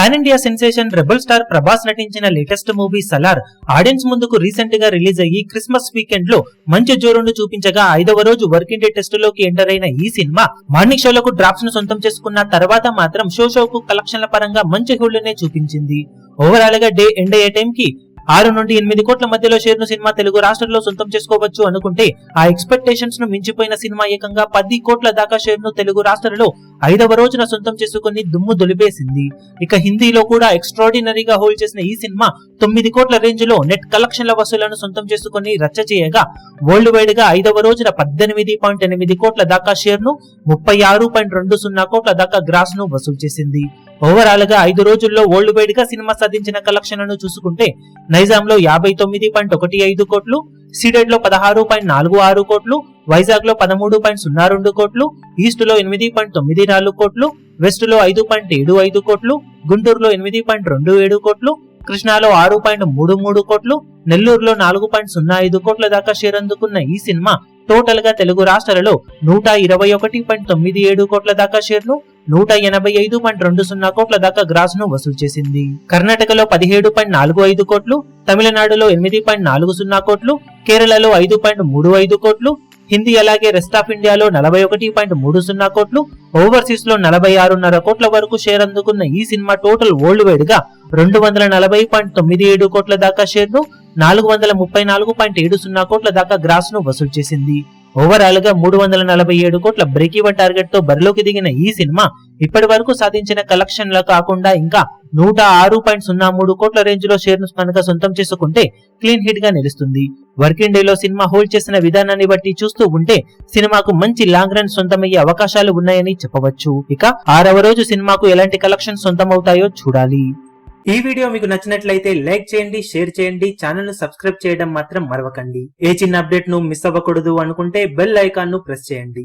Pan India sensation rebel star Prabhas నటించిన latest movie Salaar audience ముందుకు recent గా రిలీజ్ అయ్యి క్రిస్మస్ వీకెండ్ లో మంచి జోరును చూపించగా 5వ రోజు వర్కింగ్ డే టెస్ట్ లోకి ఎంటర్ అయిన ఈ సినిమా మార్నింగ్ షోలకు డ్రాప్స్ ను సొంతం చేసుకున్న తర్వాత మాత్రం షోకు కలెక్షన్ల పరంగా మంచి హోల్డ్నే చూపించింది. ఓవరాల్ గా డే ఎండ్ అయ్యే టైం కి 6 నుండి 8 కోట్ల మధ్యలో షేర్ ను సినిమా తెలుగు రాష్ట్రాల్లో సొంతం చేసుకోవచ్చు అనుకుంటే ఆ ఎక్స్పెక్టేషన్స్ ను మించిపోయిన సినిమా ఏకంగా 10 కోట్ల దాకా షేర్ ను తెలుగు రాష్ట్రాల్లో 5వ రోజున సొంతం చేసుకుని దుమ్ము దులిపేసింది. ఇక హిందీలో కూడా ఎక్స్ట్రాడినరీగా హోల్డ్ చేసిన ఈ సినిమా 9 కోట్ల రేంజ్ లో నెట్ కలెక్షన్ల వసూలను సొంతం చేసుకుని రచ్చ చేయగా వరల్డ్ వైడ్ గా 5వ రోజున 18.8 కోట్ల దాకా షేర్ ను 36.20 కోట్ల దాకా గ్రాస్ ను వసూలు చేసింది. ఓవరాల్ గా 5 రోజుల్లో వరల్డ్ వైడ్ గా సినిమా సాధించిన కలెక్షన్లను చూసుకుంటే నైజాం లో 59.15 కోట్లు, సీడెడ్ లో 16.46 కోట్లు, వైజాగ్ లో 13.02 కోట్లు, ఈస్ట్ లో 8.94 కోట్లు, వెస్ట్ లో 5.75 కోట్లు, గుంటూరులో 8.27 కోట్లు, కృష్ణాలో 6.33 కోట్లు, నెల్లూరులో 4.05 కోట్ల దాకా షేర్ అందుకున్న ఈ సినిమా టోటల్ గా తెలుగు రాష్ట్రాలలో 121.97 కోట్ల దాకా షేర్ ను 185.20 కోట్ల దాకా గ్రాస్ ను వసూలు చేసింది. కర్ణాటకలో 17.45 కోట్లు, తమిళనాడులో 8.40 కోట్లు, కేరళలో 5.35 కోట్లు, హిందీ అలాగే రెస్ట్ ఆఫ్ ఇండియాలో 41.30 కోట్లు, ఓవర్సీస్ లో 46.5 కోట్ల వరకు షేర్ అందుకున్న ఈ సినిమా టోటల్ వరల్డ్ వైడ్ గా 240.97 కోట్ల దాకా షేర్ ను 434.70 కోట్ల దాకా గ్రాస్ ను వసూలు చేసింది. ఓవరాల్ గా 347 కోట్ల బ్రేక్ ఈవెన్ టార్గెట్ తో బరిలోకి దిగిన ఈ సినిమా ఇప్పటి వరకు సాధించిన కలెక్షన్ల కాకుండా ఇంకా 106.03 కోట్ల రేంజ్ లో షేర్ ను కనుక సొంతం చేసుకుంటే క్లీన్ హిట్ గా నిలుస్తుంది. వర్కింగ్ డే లో సినిమా హోల్డ్ చేసిన విధానాన్ని బట్టి చూస్తూ ఉంటే సినిమాకు మంచి లాంగ్ రన్ సొంతమయ్యే అవకాశాలు ఉన్నాయని చెప్పవచ్చు. ఇక 6వ రోజు సినిమాకు ఎలాంటి కలెక్షన్ సొంతమవుతాయో చూడాలి. ఈ వీడియో మీకు నచ్చినట్లయితే లైక్ చేయండి, షేర్ చేయండి, ఛానల్ ను సబ్స్క్రైబ్ చేయడం మాత్రం మరవకండి. ఏ చిన్న అప్డేట్ ను మిస్ అవ్వకూడదు అనుకుంటే బెల్ ఐకాన్ ను ప్రెస్ చేయండి.